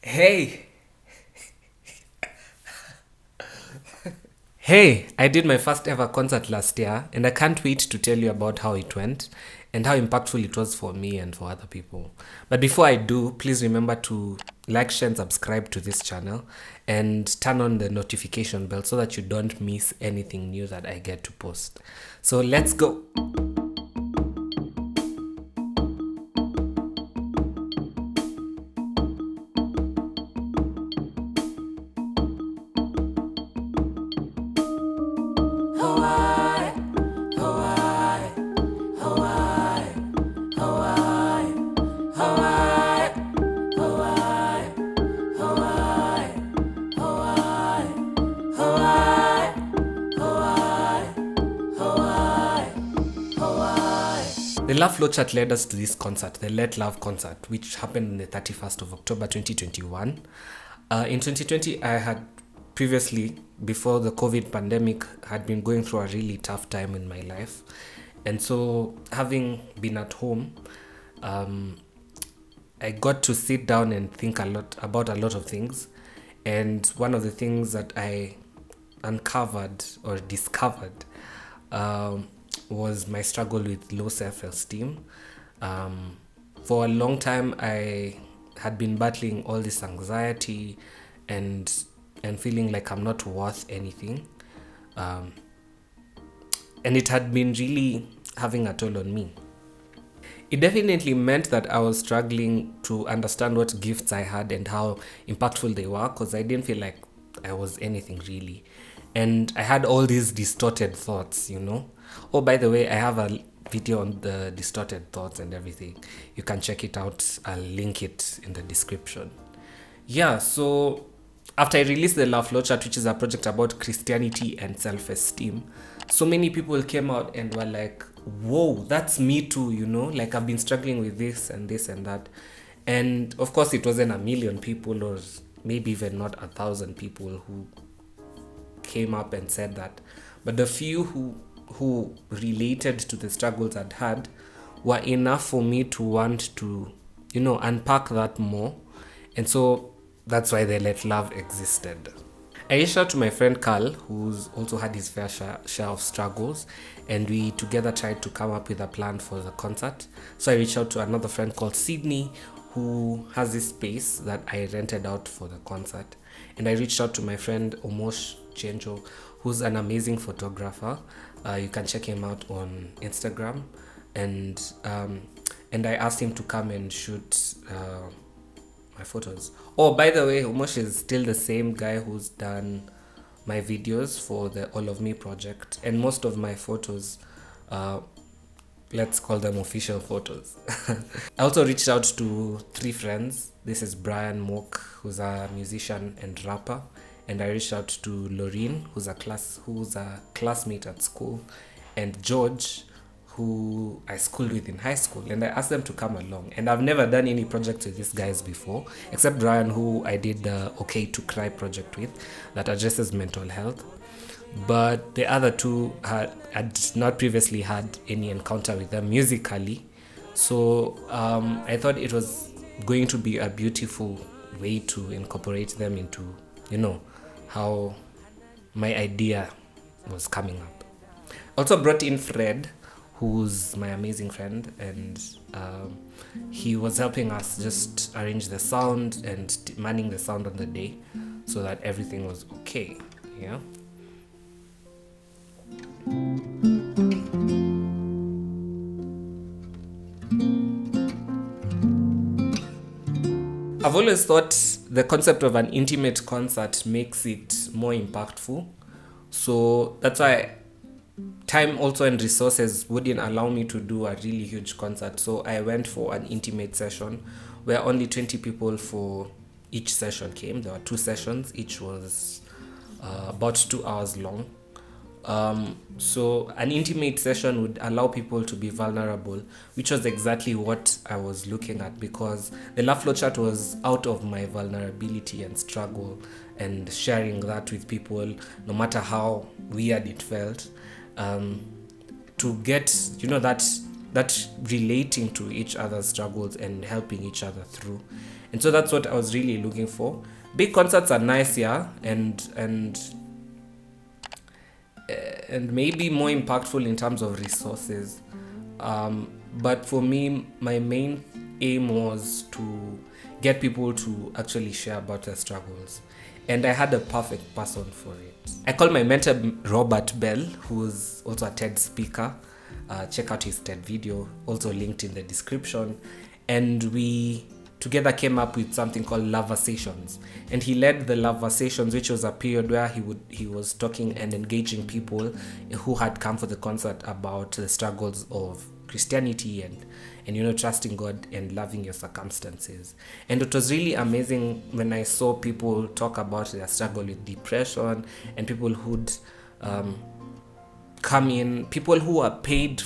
Hey, hey, I did my first ever concert last year, and I can't wait to tell you about how it went and how impactful it was for me and for other people. But before I do, please remember to like, share, and subscribe to this channel and turn on the notification bell so that you don't miss anything new that I get to post. So let's go. The Love Flowchart led us to this concert, the Let Love concert, which happened on the 31st of October 2021. In 2020, I had previously, before the COVID pandemic, had been going through a really tough time in my life. And so, having been at home, I got to sit down and think a lot about a lot of things. And one of the things that I uncovered or discovered was my struggle with low self-esteem. For a long time, I had been battling all this anxiety and feeling like I'm not worth anything, and it had been really having a toll on me. It definitely meant that I was struggling to understand what gifts I had and how impactful they were, because I didn't feel like I was anything really. And I had all these distorted thoughts. Oh, by the way, I have a video on the distorted thoughts and everything. You can check it out. I'll link it in the description. Yeah, so after I released the Love Flowchart, which is a project about Christianity and self-esteem, so many people came out and were like, whoa, that's me too. Like I've been struggling with this and this and that. And of course, it wasn't a million people, or maybe even not 1,000 people who came up and said that. But the few who related to the struggles I'd had were enough for me to want to, unpack that more. And so that's why the Let Love existed. I reached out to my friend Carl, who's also had his fair share of struggles, and we together tried to come up with a plan for the concert. So I reached out to another friend called Sydney, who has this space that I rented out for the concert. And I reached out to my friend Omosh Chenjo, who's an amazing photographer. You can check him out on Instagram. And I asked him to come and shoot my photos. Oh, by the way, Omosh is still the same guy who's done my videos for the All of Me project, and most of my photos, let's call them official photos. I also reached out to three friends. This is Brian Mook, who's a musician and rapper, and I reached out to Loreen, who's a classmate at school, and George, who I schooled with in high school, and I asked them to come along. And I've never done any projects with these guys before, except Brian, who I did the Okay to Cry project with, that addresses mental health. But the other two had not previously had any encounter with them musically. So I thought it was going to be a beautiful way to incorporate them into, how my idea was coming up. Also brought in Fred, who's my amazing friend, and he was helping us just arrange the sound and manning the sound on the day so that everything was okay. Yeah. I've always thought the concept of an intimate concert makes it more impactful. So that's why time also and resources wouldn't allow me to do a really huge concert. So I went for an intimate session where only 20 people for each session came. There were two sessions, each was about 2 hours long. So an intimate session would allow people to be vulnerable, which was exactly what I was looking at, because the Love Flowchart was out of my vulnerability and struggle and sharing that with people, no matter how weird it felt, to get that relating to each other's struggles and helping each other through. And so that's what I was really looking for. Big concerts are nice, yeah, and maybe more impactful in terms of resources. But for me, my main aim was to get people to actually share about their struggles. And I had a perfect person for it. I called my mentor Robert Bell, who's also a TED speaker. Check out his TED video, also linked in the description. And we together came up with something called Lavasations. And he led the Lavasations, which was a period where he was talking and engaging people who had come for the concert about the struggles of Christianity and trusting God and loving your circumstances. And it was really amazing when I saw people talk about their struggle with depression, and people who'd come in, people who are paid,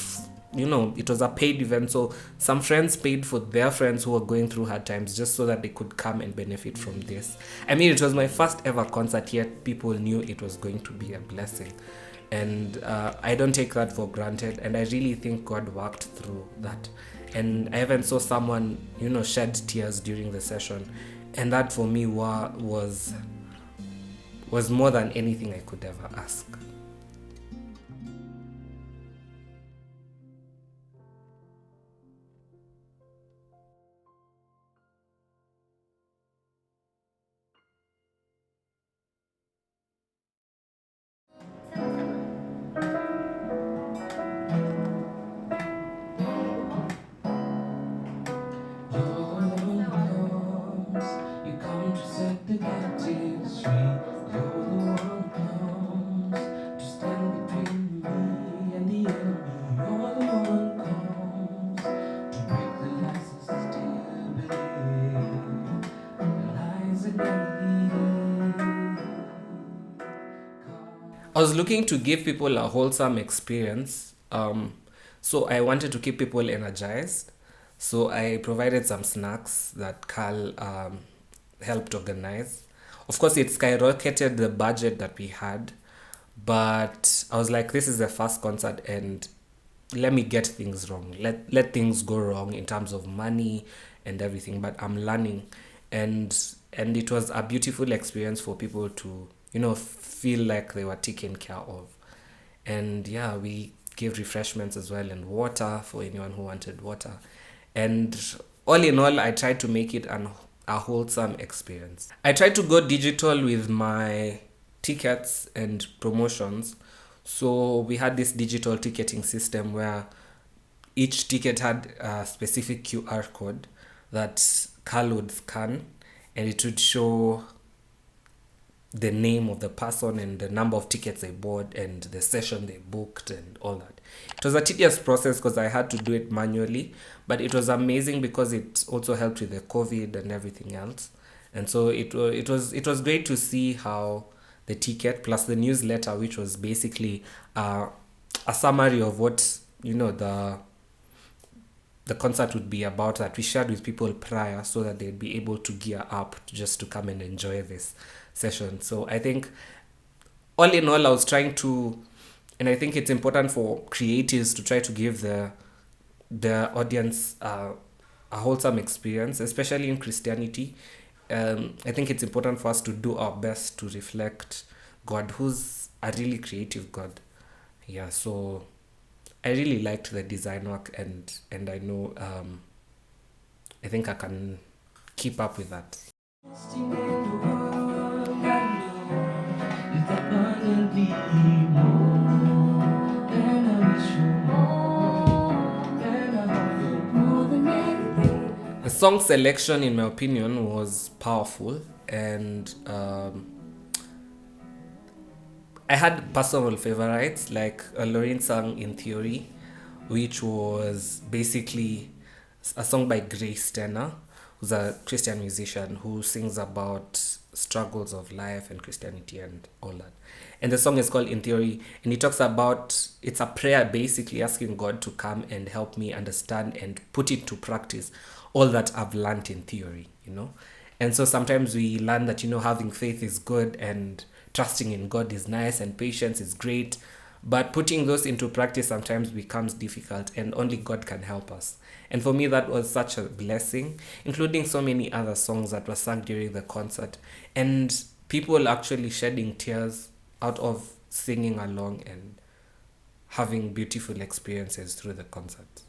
it was a paid event, so some friends paid for their friends who were going through hard times just so that they could come and benefit from this. I mean, it was my first ever concert, yet people knew it was going to be a blessing. And I don't take that for granted, and I really think God worked through that. And I even saw someone, shed tears during the session, and that for me was more than anything I could ever ask. I was looking to give people a wholesome experience. So I wanted to keep people energized. So I provided some snacks that Carl helped organize. Of course, it skyrocketed the budget that we had. But I was like, this is the first concert, and let me get things wrong. Let things go wrong in terms of money and everything. But I'm learning. And it was a beautiful experience for people to feel like they were taken care of. And yeah, we gave refreshments as well, and water for anyone who wanted water. And all in all, I tried to make it a wholesome experience. I tried to go digital with my tickets and promotions. So we had this digital ticketing system where each ticket had a specific QR code that Carl would scan, and it would show the name of the person and the number of tickets they bought and the session they booked and all that. It was a tedious process because I had to do it manually, but it was amazing because it also helped with the COVID and everything else. And so it was great to see how the ticket plus the newsletter, which was basically a summary of what the concert would be about, that we shared with people prior so that they'd be able to gear up just to come and enjoy this session. So I think all in all, I was trying to, and I think it's important for creatives to try to give the audience a wholesome experience, especially in Christianity. I think it's important for us to do our best to reflect God, who's a really creative God. Yeah, so I really liked the design work, and I know I think I can keep up with that. The song selection, in my opinion, was powerful, and I had personal favorites, like Lorraine sang In Theory, which was basically a song by Grace Tenner, who's a Christian musician who sings about struggles of life and Christianity and all that. And the song is called In Theory, and it talks about, it's a prayer basically asking God to come and help me understand and put into practice all that I've learned in theory, And so sometimes we learn that, having faith is good and trusting in God is nice and patience is great, But putting those into practice sometimes becomes difficult, and only God can help us. And for me, that was such a blessing, including so many other songs that were sung during the concert, and people actually shedding tears out of singing along and having beautiful experiences through the concert.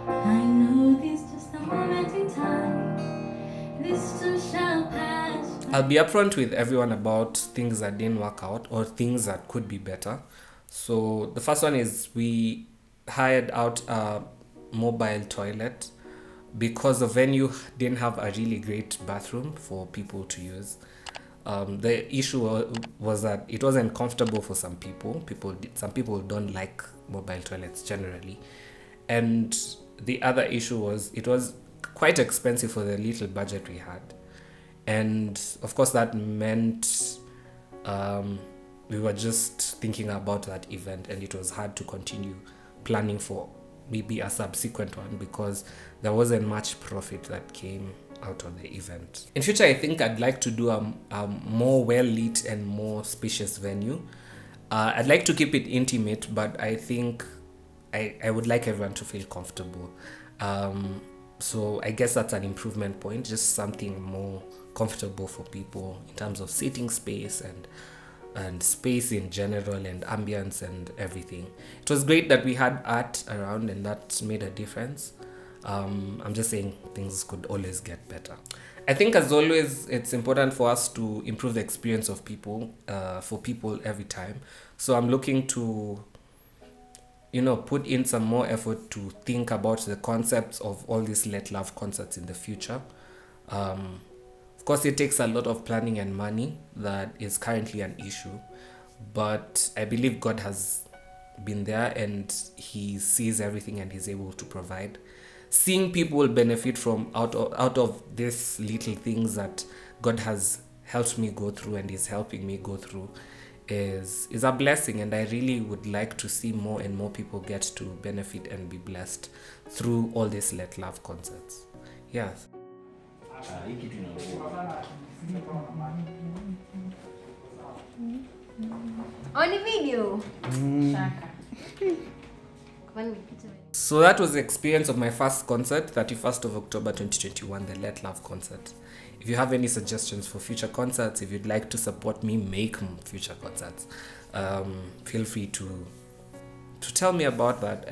I know this just a moment in time. This too shall pass. I'll be upfront with everyone about things that didn't work out or things that could be better. So the first one is we hired out a mobile toilet because the venue didn't have a really great bathroom for people to use. The issue was that it wasn't comfortable for some people. Some people don't like mobile toilets generally, and the other issue was it was quite expensive for the little budget we had, and of course that meant we were just thinking about that event, and it was hard to continue planning for maybe a subsequent one because there wasn't much profit that came out of the event. In future, I think I'd like to do a more well lit and more spacious venue. I'd like to keep it intimate, but I think I would like everyone to feel comfortable. So I guess that's an improvement point, just something more comfortable for people in terms of seating space and space in general and ambience and everything. It was great that we had art around and that made a difference. I'm just saying things could always get better. I think as always it's important for us to improve the experience of people, for people every time. So I'm looking to put in some more effort to think about the concepts of all these Let Love concerts in the future. Of course, it takes a lot of planning and money that is currently an issue, but I believe God has been there and He sees everything and He's able to provide. Seeing people benefit from out of these little things that God has helped me go through and is helping me go through is a blessing, and I really would like to see more and more people get to benefit and be blessed through all these Let Love concerts. Yes. On the video. So that was the experience of my first concert, 31st of October 2021, the Let Love concert. If you have any suggestions for future concerts, if you'd like to support me make future concerts, feel free to tell me about that.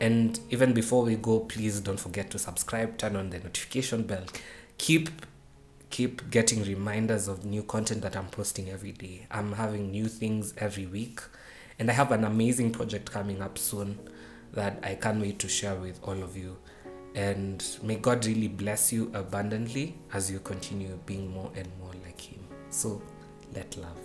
And even before we go, please don't forget to subscribe, turn on the notification bell, keep getting reminders of new content that I'm posting every day. I'm having new things every week, and I have an amazing project coming up soon that I can't wait to share with all of you. And may God really bless you abundantly as you continue being more and more like Him. So, let love.